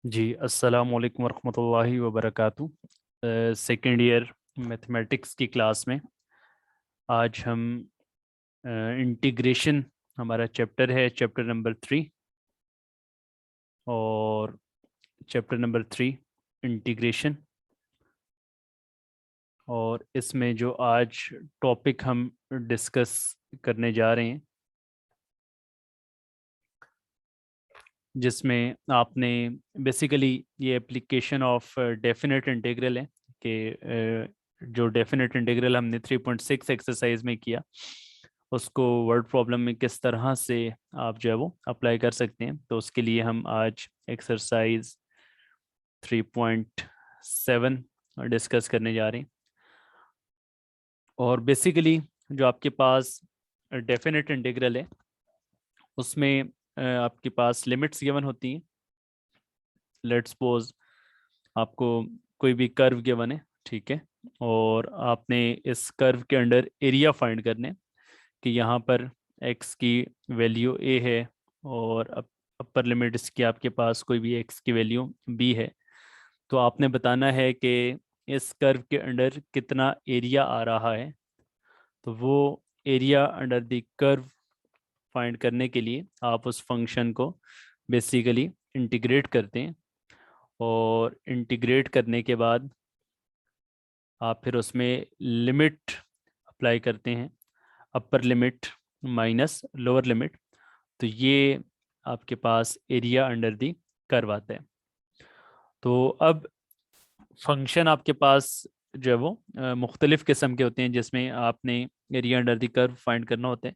जी अस्सलाम वालेकुम वरहमतुल्लाहि वबरकातुहू। सेकेंड ईयर मैथमेटिक्स की क्लास में आज हम इंटीग्रेशन, हमारा चैप्टर है चैप्टर नंबर 3। और चैप्टर नंबर 3 इंटीग्रेशन। और इसमें जो आज टॉपिक हम डिस्कस करने जा रहे हैं, जिसमें आपने बेसिकली ये एप्लीकेशन ऑफ डेफिनेट इंटीग्रल है कि जो डेफिनेट इंटीग्रल हमने 3.6 एक्सरसाइज में किया, उसको वर्ड प्रॉब्लम में किस तरह से आप जो है वो अप्लाई कर सकते हैं। तो उसके लिए हम आज एक्सरसाइज 3.7 डिस्कस करने जा रहे हैं। और बेसिकली जो आपके पास डेफिनेट इंटीग्रल है, उसमें आपके पास लिमिट्स गिवन होती हैं। लेट्स सपोज आपको कोई भी कर्व गिवन है, ठीक है, और आपने इस कर्व के अंडर एरिया फाइंड करने, कि यहाँ पर x की वैल्यू a है और अपर लिमिट इसकी आपके पास कोई भी x की वैल्यू b है। तो आपने बताना है कि इस कर्व के अंडर कितना एरिया आ रहा है। तो वो area under the curve find करने के लिए आप उस फंक्शन को बेसिकली इंटीग्रेट करते हैं। और इंटीग्रेट करने के बाद आप फिर उसमें लिमिट अप्लाई करते हैं, upper limit minus lower limit. तो ये आपके पास एरिया अंडर दी कर्व आता है। तो अब फंक्शन आपके पास जो है वो मुख्तलिफ किस्म के होते हैं, जिसमें आपने area under the curve find करना होता है।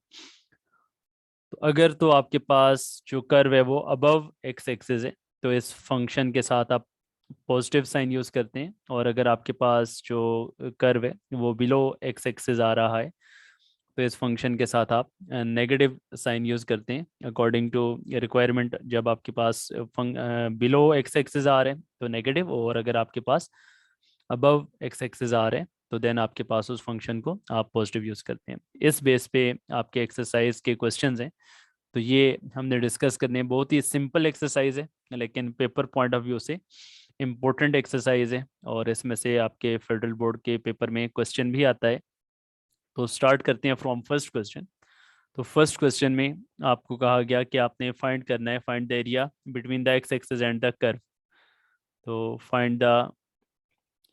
तो अगर तो आपके पास जो कर्व है वो अबव एक्स एक्सिस है, तो इस फंक्शन के साथ आप पॉजिटिव साइन यूज़ करते हैं। और अगर आपके पास जो कर्व है वो बिलो एक्स एक्सिस आ रहा है, तो इस फंक्शन के साथ आप नेगेटिव साइन यूज़ करते हैं अकॉर्डिंग टू रिक्वायरमेंट। जब आपके पास बिलो एक्स एक्सिस आ रहे हैं तो नेगेटिव, और अगर आपके पास अबव एक्स एक्सिस आ रहे हैं तो देन आपके पास उस फंक्शन को आप पॉजिटिव यूज़ करते हैं। इस बेस पे आपके एक्सरसाइज के क्वेश्चंस हैं, तो ये हमने डिस्कस करने हैं। बहुत ही सिंपल एक्सरसाइज है, लेकिन पेपर पॉइंट ऑफ व्यू से इम्पोर्टेंट एक्सरसाइज है, और इसमें से आपके फेडरल बोर्ड के पेपर में क्वेश्चन भी आता है। तो स्टार्ट करते हैं फ्रॉम फर्स्ट क्वेश्चन। तो फर्स्ट क्वेश्चन में आपको कहा गया कि आपने फाइंड करना है, find the area between the x axis and the curve. तो फाइंड द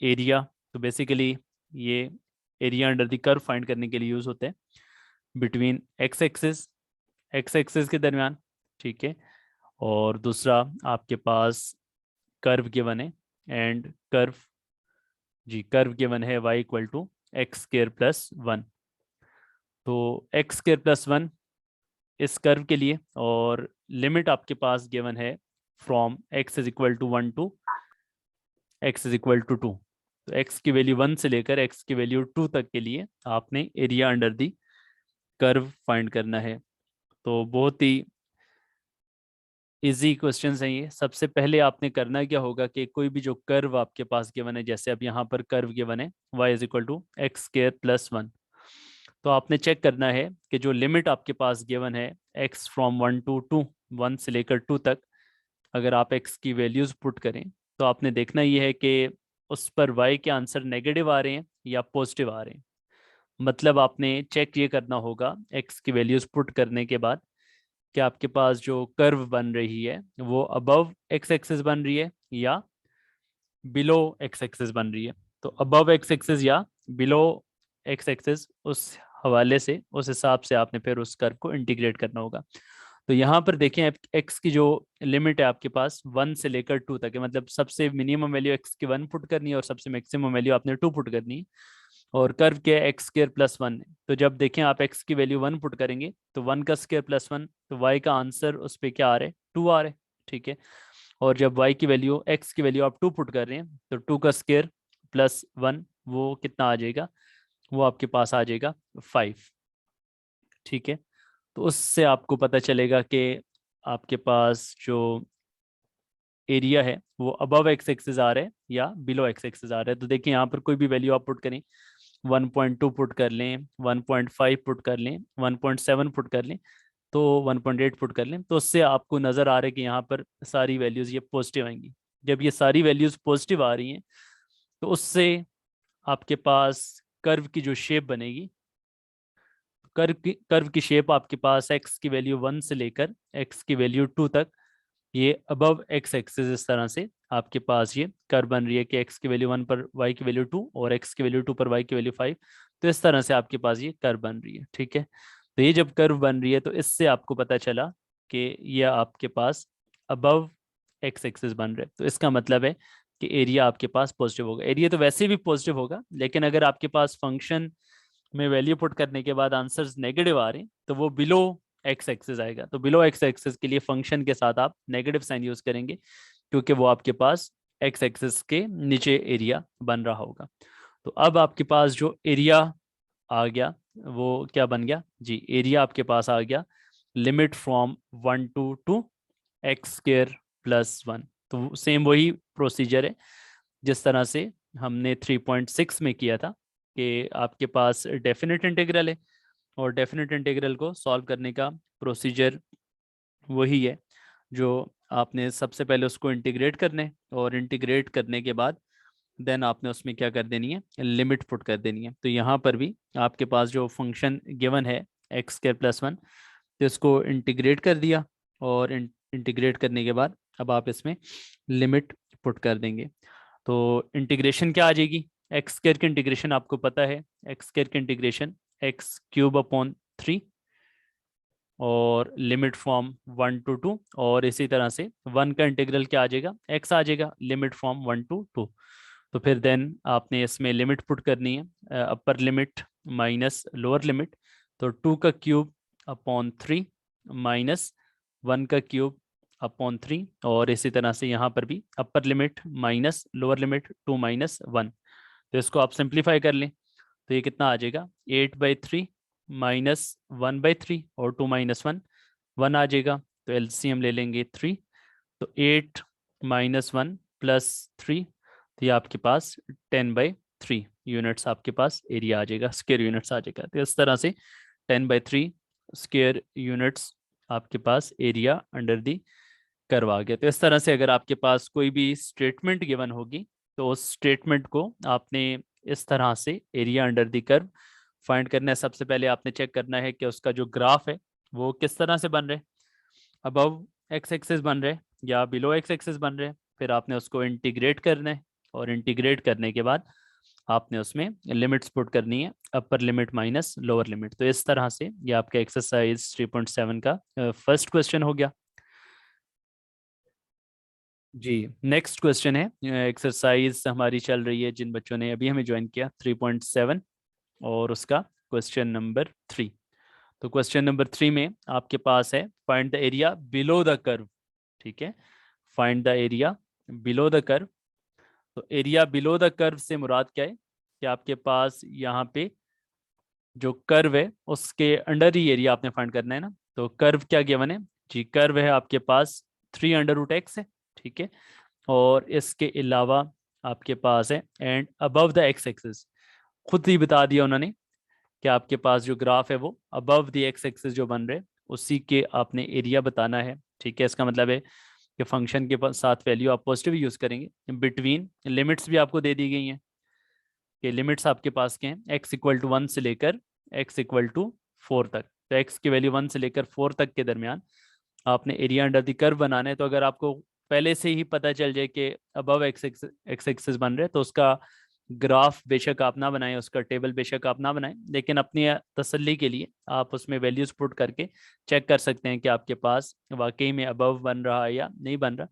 एरिया, तो बेसिकली ये area under the curve find करने के लिए यूज होते हैं बिटवीन एक्स एक्सिस के दरमियान, ठीक है। और दूसरा आपके पास कर्व गिवन है, एंड कर्व, जी कर्व गिवन है y equal to x square plus 1। तो एक्स स्केयर प्लस 1 इस कर्व के लिए, और लिमिट आपके पास गिवन है from x is equal to 1 to x is equal to 2। तो एक्स की वैल्यू 1 से लेकर एक्स की वैल्यू 2 तक के लिए आपने area under the curve find करना है। तो बहुत ही इजी क्वेश्चन है ये। सबसे पहले आपने करना क्या होगा कि कोई भी जो कर्व आपके पास गिवन है, जैसे अब यहाँ पर कर्व गिवन है y is equal to x square plus 1, तो आपने चेक करना है कि जो लिमिट आपके पास गिवन है x फ्रॉम 1 टू 2, 1 से लेकर 2 तक, अगर आप x की वैल्यूज पुट करें तो आपने देखना ये है कि उस पर y के आंसर नेगेटिव आ रहे हैं या पॉजिटिव आ रहे हैं। मतलब आपने चेक ये करना होगा x की वैल्यूज पुट करने के बाद कि आपके पास जो कर्व बन रही है वो अबव एक्स एक्सिस बन रही है या बिलो एक्स एक्सिस बन रही है। तो अबव एक्स एक्सिस या बिलो एक्स एक्सिस, उस हवाले से उस हिसाब से आपने फिर उस कर्व को इंटीग्रेट करना होगा। तो यहाँ पर देखें, एक्स की जो लिमिट है आपके पास 1 से लेकर 2 तक है, मतलब सबसे मिनिमम वैल्यू एक्स की 1 पुट करनी है और सबसे मैक्सिमम वैल्यू आपने 2 पुट करनी है। और कर्व के एक्स स्केयर प्लस 1 है, तो जब देखें आप एक्स की वैल्यू 1 पुट करेंगे तो 1 का स्केयर प्लस 1, तो वाई का आंसर उस पर क्या आ रहा है, 2 आ रहा है, ठीक है। और जब y की वैल्यू, x की वैल्यू आप 2 पुट कर रहे हैं, तो 2 का स्केयर प्लस 1, वो कितना आ जाएगा, वो आपके पास आ जाएगा 5, ठीक है। तो उससे आपको पता चलेगा कि आपके पास जो एरिया है वो अबव एक्स एक्सिस आ रहा है या बिलो एक्स एक्सिस आ रहा है। तो देखिए यहाँ पर कोई भी वैल्यू आप पुट करें, 1.2 पुट कर लें, 1.5 पुट कर लें, 1.7 पुट कर लें, तो 1.8 पुट कर लें, तो उससे आपको नज़र आ रहा है कि यहाँ पर सारी वैल्यूज़ ये पॉजिटिव आएंगी। जब ये सारी वैल्यूज पॉजिटिव आ रही हैं तो उससे आपके पास कर्व की जो शेप बनेगी, कर्व की शेप आपके पास एक्स की वैल्यू 1 से लेकर एक्स की वैल्यू 2 तक, ये अबव एक्स एक्सिस इस तरह से आपके पास ये कर्व बन रही है कि एक्स की वैल्यू 1 पर वाई की वैल्यू 2 और एक्स की वैल्यू 2 पर वाई की वैल्यू 5। तो इस तरह से आपके पास ये कर्व बन रही है। ठीक है, तो ये जब कर्व बन रही है तो इससे आपको पता चला कि ये आपके पास अबव एक्स एक्सिस बन रहे हैं। तो इसका मतलब है कि एरिया आपके पास पॉजिटिव होगा। एरिया तो वैसे भी पॉजिटिव होगा, लेकिन अगर आपके पास फंक्शन में वैल्यू पुट करने के बाद आंसर्स नेगेटिव आ रहे हैं तो वो बिलो एक्स एक्सिस आएगा। तो बिलो एक्स एक्सिस के लिए फंक्शन के साथ आप नेगेटिव साइन यूज करेंगे, क्योंकि वो आपके पास एक्स एक्सिस के नीचे एरिया बन रहा होगा। तो अब आपके पास जो एरिया आ गया वो क्या बन गया जी, एरिया आपके पास आ गया limit from 1 to 2 x square plus 1। तो सेम वही प्रोसीजर है जिस तरह से हमने 3.6 में किया था कि आपके पास डेफिनेट इंटीग्रल है और डेफिनेट इंटीग्रल को सॉल्व करने का प्रोसीजर वही है जो आपने सबसे पहले उसको इंटीग्रेट करना है, और इंटीग्रेट करने के बाद देन आपने उसमें क्या कर देनी है, लिमिट पुट कर देनी है। तो यहाँ पर भी आपके पास जो फंक्शन गिवन है एक्स स्क्र प्लस 1, तो इसको इंटीग्रेट कर दिया, और इंटीग्रेट करने के बाद अब आप इसमें लिमिट पुट कर देंगे। तो इंटीग्रेशन क्या आ जाएगी, एक्स स्क्र की इंटीग्रेशन आपको पता है, एक्स स्क्र की इंटीग्रेशन एक्स क्यूब अपॉन 3 और लिमिट फ्रॉम 1 to 2, और इसी तरह से 1 का इंटीग्रल क्या आ जाएगा, एक्स आ जाएगा, लिमिट फ्रॉम 1 to 2। तो फिर देन आपने इसमें लिमिट पुट करनी है, upper limit minus lower limit. तो 2 का क्यूब अपॉन 3 माइनस 1 का क्यूब अपॉन 3, और इसी तरह से यहाँ पर भी upper limit minus lower limit 2 minus 1। तो इसको आप सिंप्लीफाई कर लें तो ये कितना आ जाएगा, 8/3 माइनस 1/3 और 2 माइनस 1 आ जाएगा। तो एलसीएम ले लेंगे 3, तो 8 माइनस 1 प्लस 3, तो ये आपके पास 10/3 यूनिट्स आपके पास एरिया आ जाएगा, स्क्वायर यूनिट्स आ जाएगा। तो इस तरह से 10/3 स्क्वायर यूनिट्स आपके पास एरिया अंडर दी कर्व आ गया। तो इस तरह से अगर आपके पास कोई भी स्टेटमेंट गिवन होगी तो उस स्टेटमेंट को आपने इस तरह से area under the curve find करना है। सबसे पहले आपने चेक करना है कि उसका जो ग्राफ है वो किस तरह से बन रहे हैं, अबव एक्स एक्सिस बन रहे या बिलो एक्स एक्सिस बन रहे। फिर आपने उसको इंटीग्रेट करना है, और इंटीग्रेट करने के बाद आपने उसमें लिमिट्स पुट करनी है, upper limit minus lower limit. तो इस तरह से ये आपका एक्सरसाइज 3.7 का फर्स्ट क्वेश्चन हो गया जी। नेक्स्ट क्वेश्चन है, एक्सरसाइज हमारी चल रही है जिन बच्चों ने अभी हमें ज्वाइन किया 3.7, और उसका क्वेश्चन नंबर 3। तो क्वेश्चन नंबर 3 में आपके पास है find the area below the curve. ठीक है, find the area below the curve. तो एरिया बिलो द कर्व से मुराद क्या है कि आपके पास यहाँ पे जो कर्व है उसके अंडर ही एरिया आपने फाइंड करना है ना। तो कर्व क्या गिवन है जी, कर्व है आपके पास 3√x है। ठीक है, और इसके अलावा आपके पास है and above the x axis, खुद ही बता दिया उन्होंने कि आपके पास जो ग्राफ है वो अबव द एक्स एक्सिस जो बन रहे उसी के आपने एरिया बताना है। ठीक है, इसका मतलब है कि फंक्शन के साथ वैल्यू आप पॉजिटिव यूज करेंगे। बिटवीन लिमिट्स भी आपको दे दी गई हैं कि लिमिट्स आपके पास के हैं x=1 से लेकर x=4 तक। तो x की वैल्यू 1 से लेकर 4 तक के दरमियान आपने एरिया अंडर द कर्व बनाना है। तो अगर आपको पहले से ही पता चल जाए कि अबव एक्स एक्सिस बन रहे तो उसका ग्राफ बेशक आप ना बनाएं, उसका टेबल बेशक आप ना बनाएं, लेकिन अपनी तसल्ली के लिए आप उसमें वैल्यूज पुट करके चेक कर सकते हैं कि आपके पास वाकई में अबव बन रहा है या नहीं बन रहा।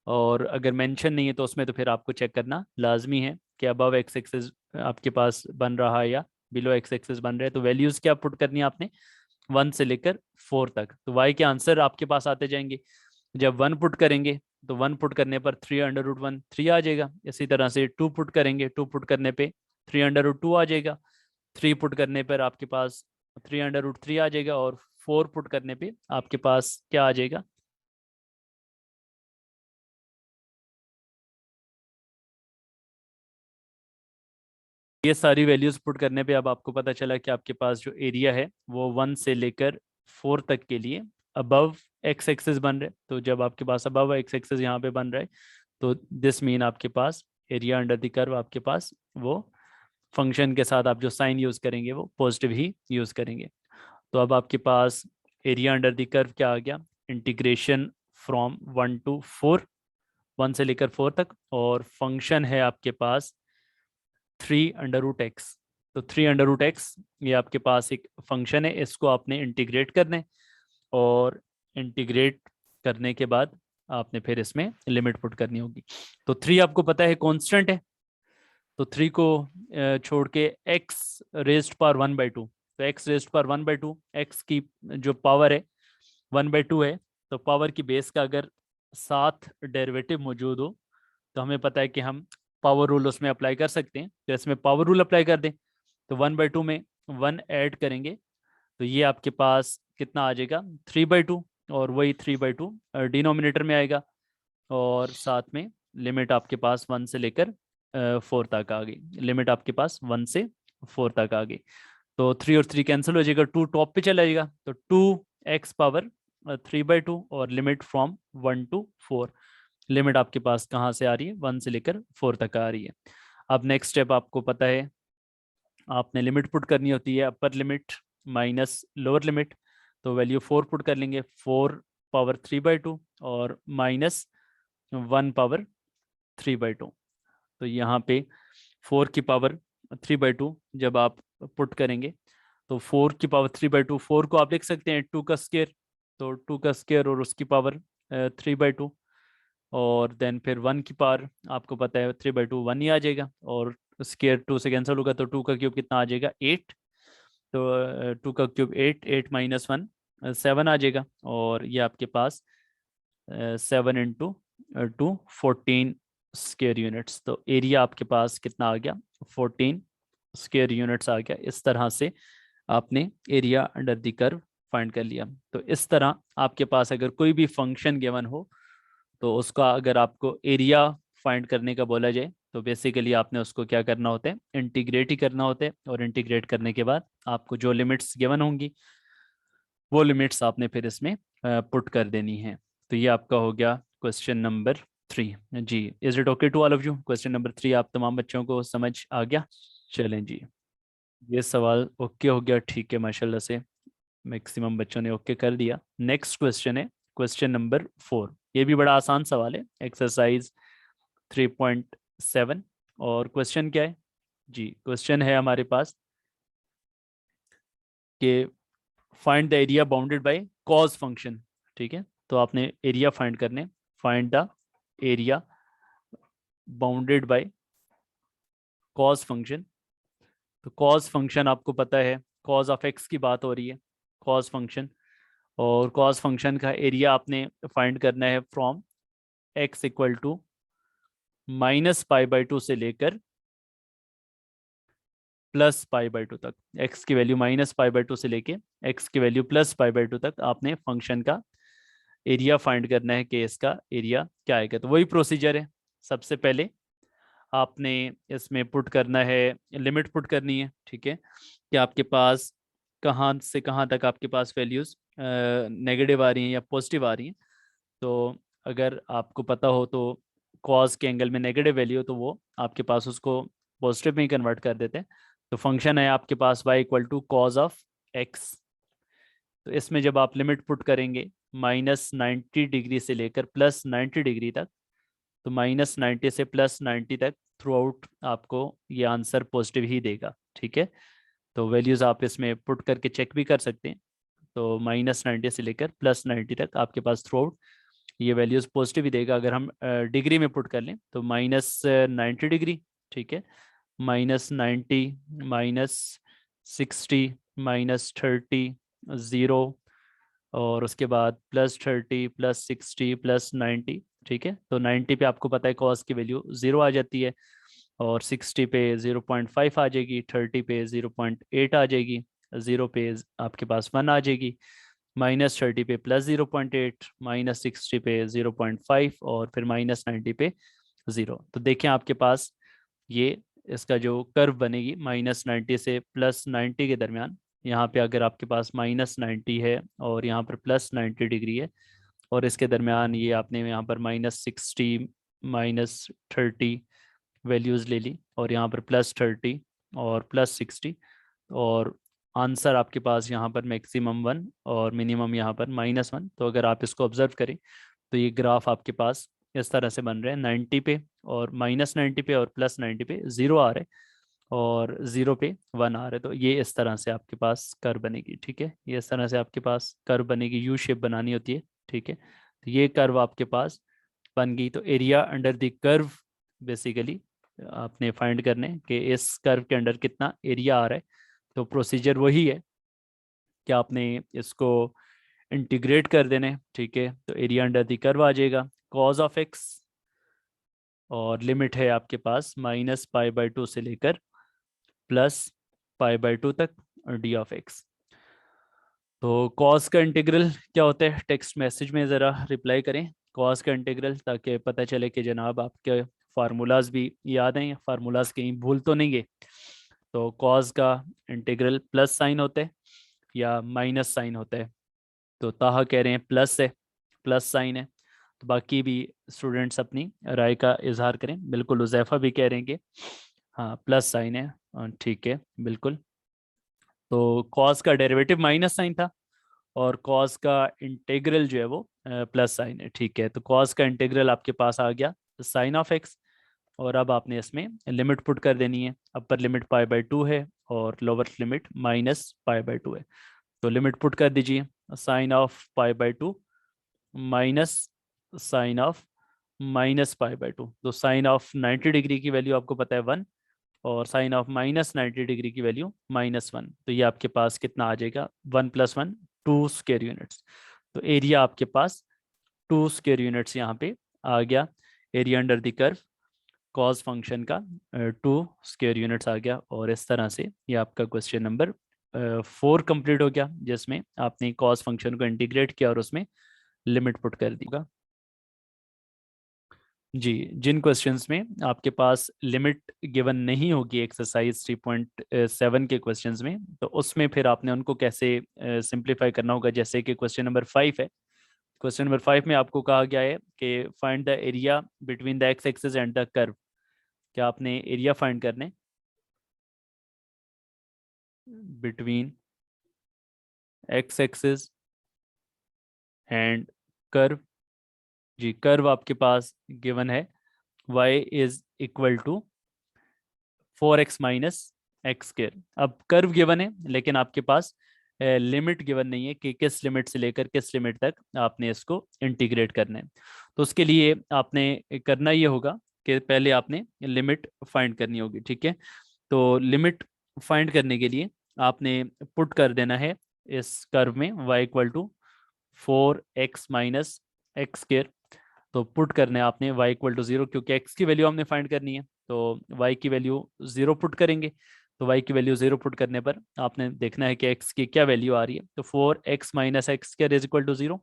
और अगर मेंशन नहीं है तो उसमें तो फिर आपको चेक करना लाजमी है कि अबव एक्स एक्सिस आपके पास बन रहा है या बिलो एक्स एक्सिस बन रहे हैं। तो वैल्यूज क्या पुट करनी है आपने, 1 से लेकर 4 तक। तो वाई के आंसर आपके पास आते जाएंगे। जब 1 पुट करेंगे तो 1 पुट करने पर 3√1 3 आ जाएगा। इसी तरह से 2 पुट करेंगे, 2 पुट करने पे 3√2 आ जाएगा। 3 पुट करने पर आपके पास 3√3 आ जाएगा, और 4 पुट करने पे आपके पास क्या आ जाएगा, ये सारी वैल्यूज पुट करने पे अब आपको पता चला कि आपके पास जो एरिया है वो 1 से लेकर 4 तक के लिए अबव एक्स एक्सिस बन रहे। तो जब आपके पास अबव एक्स एक्सिस यहाँ पे बन रहा है तो दिस मीन आपके पास एरिया अंडर द कर्व आपके पास वो फंक्शन के साथ आप जो साइन यूज करेंगे वो पॉजिटिव ही यूज करेंगे। तो अब आपके पास एरिया अंडर द कर्व क्या आ गया, इंटीग्रेशन फ्रॉम 1 to 4, 1 से लेकर 4 तक, और फंक्शन है आपके पास 3√x। तो 3√x ये आपके पास एक फंक्शन है, इसको आपने इंटीग्रेट करना है, और इंटीग्रेट करने के बाद आपने फिर इसमें लिमिट पुट करनी होगी। तो 3 आपको पता है कांस्टेंट है, तो 3 को छोड़ के x रेज्ड पावर 1/2, तो x रेज्ड पावर 1/2, x की जो पावर है 1/2 है, तो पावर की बेस का अगर साथ डेरिवेटिव मौजूद हो तो हमें पता है कि हम पावर रूल उसमें अप्लाई कर सकते हैं, तो इसमें पावर रूल अप्लाई कर दें, तो 1/2 में 1 ऐड करेंगे तो ये आपके पास कितना आ जाएगा 3/2, और वही 3/2 डिनोमिनेटर में आएगा, और साथ में लिमिट आपके पास 1 से लेकर 4 तक आ गई, लिमिट आपके पास 1 से 4 तक आ गई। तो 3 और 3 कैंसिल हो जाएगा, 2 टॉप पे चला जाएगा, तो 2x पावर 3/2 और लिमिट फ्रॉम 1 to 4, लिमिट आपके पास कहाँ से आ रही है 1 से लेकर 4 तक आ रही है। अब नेक्स्ट स्टेप आपको पता है, आपने लिमिट पुट करनी होती है, upper limit minus lower limit, तो वैल्यू 4 पुट कर लेंगे, 4 पावर 3/2 और माइनस 1 पावर 3/2। तो यहाँ पे 4 की पावर 3/2 जब आप पुट करेंगे तो 4 की पावर 3/2, 4 को आप लिख सकते हैं 2 का स्क्वायर, तो 2 का स्क्वायर और उसकी पावर 3/2, और देन फिर 1 की पावर आपको पता है 3/2 1 ही आ जाएगा, और स्क्वायर 2 से कैंसिल होगा, तो 2 का क्यूब कितना आ जाएगा 8, तो 2 का क्यूब 8, 8 माइनस 1 7 आ जाएगा, और ये आपके पास 7 × 2 14 स्क्वायर यूनिट्स, तो एरिया आपके पास कितना आ गया 14 स्क्वायर यूनिट्स आ गया। इस तरह से आपने area under the curve find कर लिया। तो इस तरह आपके पास अगर कोई भी फंक्शन गिवन हो तो उसका अगर आपको एरिया फाइंड करने का बोला जाए तो बेसिकली आपने उसको क्या करना होता है, इंटीग्रेट ही करना होता है, और इंटीग्रेट करने के बाद आपको जो लिमिट्स गिवन होंगी वो लिमिट्स आपने फिर इसमें पुट कर देनी है। तो ये आपका हो गया क्वेश्चन नंबर 3 जी। Is it okay to all of you? Question number 3 आप तमाम बच्चों को समझ आ गया? चलें जी, ये सवाल ओके हो गया, ठीक है, माशाल्लाह से मैक्सिमम बच्चों ने ओके कर दिया। नेक्स्ट क्वेश्चन है क्वेश्चन नंबर 4, ये भी बड़ा आसान सवाल है, एक्सरसाइज 3.7। और क्वेश्चन क्या है जी, क्वेश्चन है हमारे पास कि find the area bounded by cause function. ठीक है, तो आपने एरिया फाइंड करने, find the area bounded by cause function. तो कॉज फंक्शन आपको पता है कॉज ऑफ एक्स की बात हो रही है, कॉज फंक्शन, और कॉज फंक्शन का एरिया आपने फाइंड करना है फ्रॉम एक्स इक्वल टू -π/2 से लेकर +π/2 तक, x की वैल्यू -π/2 से लेके x की वैल्यू +π/2 तक आपने फंक्शन का एरिया फाइंड करना है कि इसका एरिया क्या आएगा। तो वही प्रोसीजर है, सबसे पहले आपने इसमें पुट करना है, लिमिट पुट करनी है। ठीक है, कि आपके पास कहाँ से कहाँ तक आपके पास वैल्यूज नेगेटिव आ रही हैं या पॉजिटिव आ रही हैं। तो अगर आपको पता हो तो कॉज के एंगल में नेगेटिव वैल्यू, तो वो आपके पास उसको पॉजिटिव में ही कन्वर्ट कर देते हैं। तो फंक्शन है आपके पास y equal to cos of x. तो इसमें जब आप लिमिट पुट करेंगे -90 डिग्री से लेकर +90 डिग्री तक, तो -90 से +90 तक थ्रू आउट आपको ये आंसर पॉजिटिव ही देगा। ठीक है, तो वैल्यूज़ आप इसमें पुट करके चेक भी कर सकते हैं। तो -90 से लेकर +90 तक आपके पास थ्रू आउट ये वैल्यूज़ पॉजिटिव ही देगा। अगर हम डिग्री में पुट कर लें तो -90 डिग्री, ठीक है, -90, -60, -30, 0, और उसके बाद +30, +60, +90। ठीक है, तो 90 पे आपको पता है कॉस की वैल्यू 0 आ जाती है, और 60 पे 0.5 आ जाएगी, 30 पे 0.8 आ जाएगी, 0 पे आपके पास 1 आ जाएगी, -30 पे +0.8, -60 पे 0.5, और फिर -90 पे 0। तो देखें आपके पास ये इसका जो कर्व बनेगी -90 से +90 के दरमियान, यहाँ पे अगर आपके पास -90 है और यहाँ पर +90 डिग्री है, और इसके दरमियान ये आपने यहाँ पर -60 -30 वैल्यूज़ ले ली, और यहाँ पर +30 और +60, और आंसर आपके पास यहाँ पर मैक्सिमम 1 और मिनिमम यहाँ पर -1। तो अगर आप इसको ऑब्जर्व करें तो ये ग्राफ आपके पास इस तरह से बन रहे हैं, 90 पे और -90 पे और +90 पे 0 आ रहे, और 0 पे 1 आ रहे। तो ये इस तरह से आपके पास कर्व बनेगी, ठीक है। ये इस तरह से आपके पास कर्व बनेगी, यू शेप बनानी होती है, ठीक है। तो ये कर्व आपके पास बन गई। तो area under the curve basically आपने फाइंड करने कि इस कर्व के अंडर कितना एरिया आ रहा है। तो प्रोसीजर वही है कि आपने इसको इंटीग्रेट कर देने, ठीक है। तो एरिया अंडर द कर्व आ जाएगा cos ऑफ x, और लिमिट है आपके पास -π/2 से लेकर +π/2 तक, और डी ऑफ एक्स। तो cos का इंटीग्रल क्या होता है, टेक्स्ट मैसेज में ज़रा रिप्लाई करें cos का इंटीग्रल, ताकि पता चले कि जनाब आपके फार्मूलाज भी याद हैं, फार्मूलाज कहीं भूल तो नहीं गए। तो cos का इंटीग्रल प्लस साइन होता है या माइनस साइन होता है। तो ताहा कह रहे हैं प्लस है, प्लस साइन है। तो बाकी भी स्टूडेंट्स अपनी राय का इजहार करें। बिल्कुल उज़ैफ़ा भी कह रहे हैं कि हाँ प्लस साइन है, ठीक है बिल्कुल। तो कॉस का डेरिवेटिव माइनस साइन था, और कॉस का इंटीग्रल जो है वो प्लस साइन है, ठीक है। तो कॉस का इंटीग्रल आपके पास आ गया साइन ऑफ एक्स, और अब आपने इसमें लिमिट पुट कर देनी है। अपर लिमिट π/2 है और लोअर लिमिट -π/2 है। तो लिमिट पुट कर दीजिए, sine of π/2 minus sine of -π/2। तो साइन ऑफ 90 डिग्री की वैल्यू आपको पता है 1, और साइन ऑफ -90 डिग्री की वैल्यू -1। तो ये आपके पास कितना आ जाएगा, 1 + 1 2 स्क्वायर यूनिट्स। तो एरिया आपके पास 2 स्क्वायर यूनिट्स यहाँ पे आ गया। Area under the curve cos function का 2 स्क्वायर यूनिट्स आ गया। और इस तरह से ये आपका क्वेश्चन नंबर 4 कंप्लीट हो गया, जिसमें आपने कॉस फंक्शन को इंटीग्रेट किया और उसमें लिमिट पुट कर दिया। जी, जिन क्वेश्चंस में आपके पास लिमिट गिवन नहीं होगी एक्सरसाइज 3.7 के क्वेश्चंस में, तो उसमें फिर आपने उनको कैसे सिंप्लीफाई करना होगा। जैसे कि क्वेश्चन नंबर 5 है। क्वेश्चन नंबर 5 में आपको कहा गया है कि find the area between the x axis and the curve. क्या आपने एरिया फाइंड करने between x axis and curve. जी, कर्व आपके पास गिवन है y is equal to 4x - x²। अब कर्व गिवन है, लेकिन आपके पास लिमिट गिवन नहीं है कि किस लिमिट से लेकर किस लिमिट तक आपने इसको इंटीग्रेट करना है। तो उसके लिए आपने करना ये होगा कि पहले आपने लिमिट फाइंड करनी होगी, ठीक है। तो लिमिट फाइंड करने के लिए आपने पुट कर देना है इस कर्व में y equal to 4x - x²। तो पुट करना है आपने y इक्वल टू 0, क्योंकि x की वैल्यू हमने फाइंड करनी है। तो y की वैल्यू 0 पुट करेंगे। तो y की वैल्यू 0 पुट करने पर आपने देखना है कि x की क्या वैल्यू आ रही है। तो 4x - x² is equal to 0।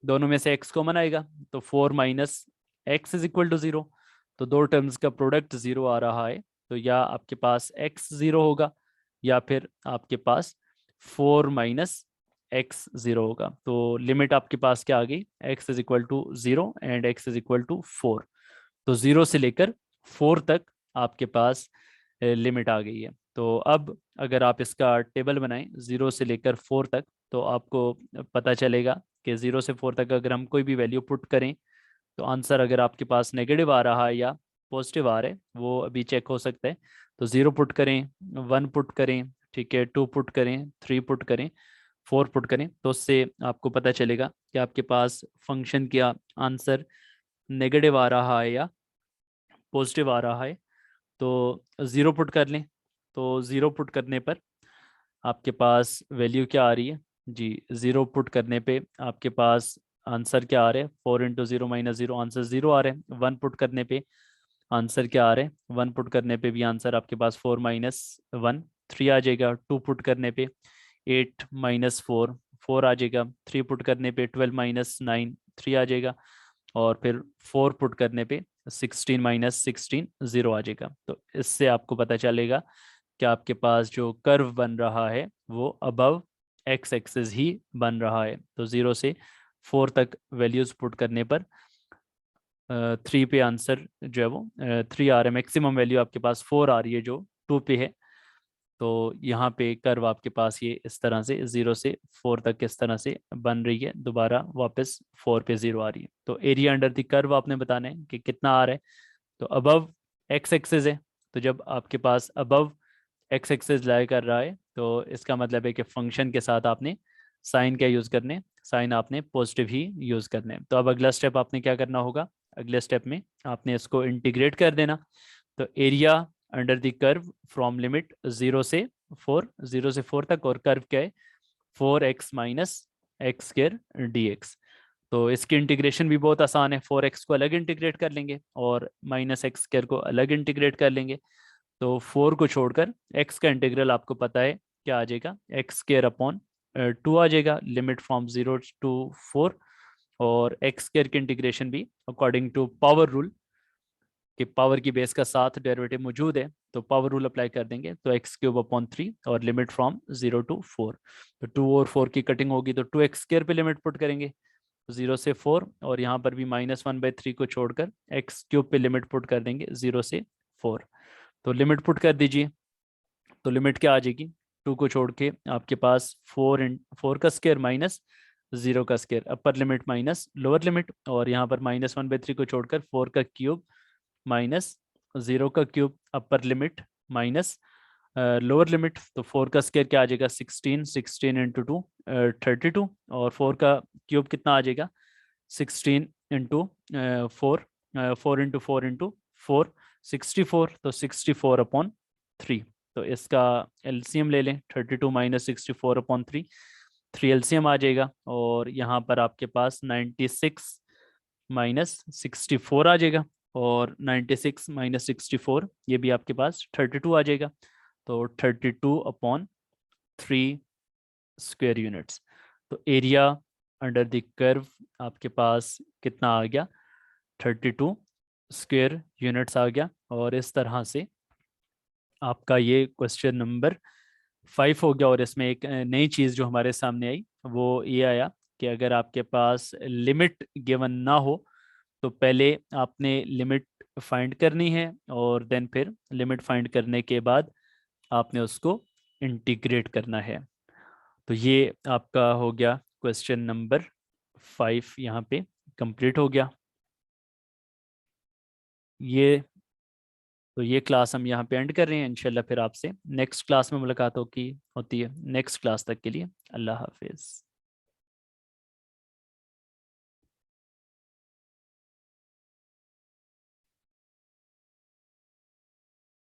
दोनों में से x कॉमन आएगा, तो 4 - x इज इक्वल टू 0। तो दो टर्म्स का प्रोडक्ट 0 आ रहा है। तो या आपके पास x 0 होगा, या फिर आपके पास 4 - x 0 होगा। तो लिमिट आपके पास क्या आ गई, x is equal to 0 and x is equal to 4। तो 0 से लेकर 4 तक आपके पास लिमिट आ गई है। तो अब अगर आप इसका टेबल बनाएं 0 से लेकर 4 तक, तो आपको पता चलेगा कि 0 से 4 तक अगर हम कोई भी वैल्यू पुट करें, तो आंसर अगर आपके पास नेगेटिव आ रहा है या पॉजिटिव आ रहा है वो अभी चेक हो सकता है। तो 0 पुट करें, 1 पुट करें, ठीक है, 2 पुट करें, 3 पुट करें, 4 पुट करें, तो उससे आपको पता चलेगा कि आपके पास फंक्शन का आंसर नेगेटिव आ रहा है या पॉजिटिव आ रहा है। तो 0 पुट कर लें। तो 0 पुट करने पर आपके पास वैल्यू क्या आ रही है जी, 0 पुट करने पे आपके पास आंसर क्या आ रहा है, 4 × 0 - 0, आंसर 0 आ रहा है। 1 पुट करने पे आंसर क्या आ रहा है, 1 पुट करने पे भी आंसर आपके पास 4 - 1 3 आ जाएगा। 2 पुट करने पे 8 - 4 4 आ जाएगा। 3 पुट करने पे 12 - 9 3 आ जाएगा। और फिर 4 पुट करने पे 16 - 16 0 आ जाएगा। तो इससे आपको पता चलेगा कि आपके पास जो कर्व बन रहा है वो अबव एक्स एक्सिस ही बन रहा है। तो 0 से 4 तक वैल्यूज पुट करने पर 3 पे आंसर जो है वो 3 आ रहा है, मैक्सिमम वैल्यू आपके पास 4 आ रही है जो 2 पे है। तो यहाँ पे कर्व आपके पास ये इस तरह से 0 से 4 तक इस तरह से बन रही है, दोबारा वापस 4 पे 0 आ रही है। तो एरिया अंडर द कर्व आपने बताना है कि कितना आ रहा है। तो अबव एक्स एक्सिस है, तो जब आपके पास अबव एक्स एक्सिस लाई कर रहा है तो इसका मतलब है कि फंक्शन के साथ आपने साइन क्या यूज़ करने, साइन आपने पॉजिटिव ही यूज़ करने। तो अब अगला स्टेप आपने क्या करना होगा, अगले स्टेप में आपने इसको इंटीग्रेट कर देना। तो area under the curve from limit 0 से 4, 0 से 4 तक, और कर्व क्या है 4x minus x square D x. तो इसकी इंटीग्रेशन भी बहुत आसान है, 4x को अलग इंटीग्रेट कर लेंगे और माइनस एक्स स्क्र को अलग इंटीग्रेट कर लेंगे। तो 4 को छोड़कर x का इंटीग्रल आपको पता है क्या आ जाएगा, एक्स स्क्र अपॉन 2 आ जाएगा, लिमिट फ्रॉम 0 to 4। और एक्स स्क्र की इंटीग्रेशन भी अकॉर्डिंग टू पावर रूल, कि पावर की बेस का साथ डेरिवेटिव मौजूद है, तो पावर रूल अप्लाई कर देंगे, तो x³ अपॉन 3 और लिमिट फ्रॉम 0 to 4। तो 2 और 4 की कटिंग होगी तो 2x² पे लिमिट पुट करेंगे 0 से 4, और यहाँ पर भी -1/3 को छोड़कर x³ पे लिमिट पुट कर देंगे 0 से 4। तो लिमिट पुट कर दीजिए, तो लिमिट क्या आ जाएगी, 2 को छोड़ के आपके पास 4 का स्क्वायर माइनस 0 का square, upper limit minus lower limit, और यहाँ पर -1/3 को छोड़कर 4 का क्यूब माइनस 0 का cube, upper limit minus lower limit. तो 4 का स्क्वायर क्या आ जाएगा 16, 16 इंटू 2 32, और 4 का क्यूब कितना आ जाएगा 16 इंटू 4, 4 इंटू 4 इंटू 4 64, तो 64/3। तो इसका एलसीएम ले लें, 32 माइनस 64/3, 3 एलसीएम आ जाएगा, और यहाँ पर आपके पास 96 माइनस 64 आ जाएगा, और 96 माइनस 64 ये भी आपके पास 32 आ जाएगा। तो 32/3 स्क्वायर यूनिट्स। तो एरिया अंडर द कर्व आपके पास कितना आ गया, 32 स्क्वायर यूनिट्स आ गया। और इस तरह से आपका ये क्वेश्चन नंबर 5 हो गया। और इसमें एक नई चीज़ जो हमारे सामने आई वो ये आया कि अगर आपके पास लिमिट गिवन ना हो तो पहले आपने लिमिट फाइंड करनी है, और देन फिर लिमिट फाइंड करने के बाद आपने उसको इंटीग्रेट करना है। तो ये आपका हो गया क्वेश्चन नंबर 5, यहाँ पे कंप्लीट हो गया ये। तो ये क्लास हम यहाँ पे एंड कर रहे हैं, इंशाल्लाह फिर आपसे नेक्स्ट क्लास में मुलाकात होती है। नेक्स्ट क्लास तक के लिए अल्लाह हाफिज़।